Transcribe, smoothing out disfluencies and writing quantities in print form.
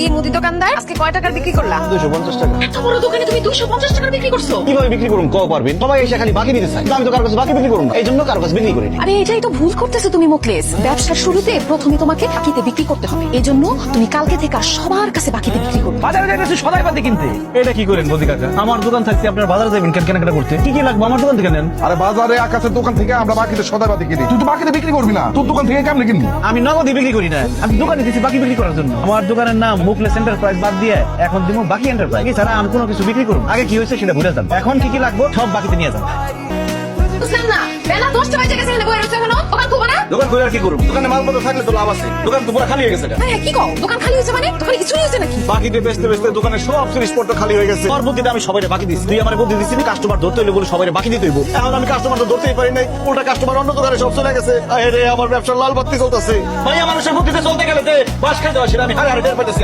কি মুদি দোকানদার, আজকে কয় টাকার বিক্রি করলা? 250 টাকা। এত বড় দোকানে তুমি 250 টাকার বিক্রি করছো? কিভাবে বিক্রি করুন কও পারবেন? সবাই এসে খালি বাকি দিতে চায়, আমি তো কারো কাছে বাকি বিক্রি করুন না, এই জন্য কারো কাছে বিক্রি করি না। আরে এটাই তো ভুল করতেছো তুমি মোকলেস। ব্যবসার শুরুতে প্রথমে তোমাকে বাকিতে বিক্রি করতে হবে, এই জন্য তুমি কালকে থেকে আর সবার কাছে বাকিতে বিক্রি করবে। বাজারে যাইতেছি সদাই পাতি কিনতে। এটা কি করেন বদি কাকা? আমার দোকান থাকতে আপনার বাজারে যাবেন কেন কেনাকাটা করতে? কি কি লাগবে আমার দোকান থেকে নেন। আরে বাজারে আকাশের দোকান থেকে আমরা বাকিতে সদাইবাতি কিনি, তুই তো বাকিতে বিক্রি করবি না, তোর দোকান থেকে কেমনে কিনবি? আমি নগদই বিক্রি করি না, আমি দোকানে দিচ্ছি বাকি বিক্রি করার জন্য। আমার দোকানের নাম মুকলেস এন্টারপ্রাইজ বাদ দিয়ে এখন দিব বাকি এন্টারপ্রাইজ। এছাড়া আমি কোনো কিছু বিক্রি করব, আগে কি হয়েছে সেটা ভুলে যান। এখন কি কি লাগবে সব বাকিতে নিয়ে যান। বুঝলাম না, বেলা 10টা বাজে গেছে, এখানে বসে রয়েছে কেন? দোকান খুলবো না? দোকান করে আর কি করব? দোকানে মালপত্র থাকলে তো লাভ আছে, দোকান তো পুরো খালি হয়ে গেছে। হ্যাঁ কি কও, দোকান খালি হয়েছে মানে? দোকানে কিছু হয়েছে নাকি? বাকিতে বেচতে বেচতে দোকানের সব জিনিসপত্র খালি হয়ে গেছে। আমার বুদ্ধিতে আমি সবাই বাকি দিচ্ছি, তুই আমার বুদ্ধি দিচ্ছিস কাস্টমার ধরতে হইলে বলে সবাই বাকি দিতে হইব। এখন আমি কাস্টমার তো ধরতেই পারি নাই, ওটা কাস্টমার অন্য দোকানে সব চলে গেছে। আরে আমার ব্যবসার লাল বাতি চলতেছে। ভাই মানুষের বুদ্ধিতে চলতে গেলে বাস খাইতে হয়, সেটা আমি হারে হারে টের পাইতেছি।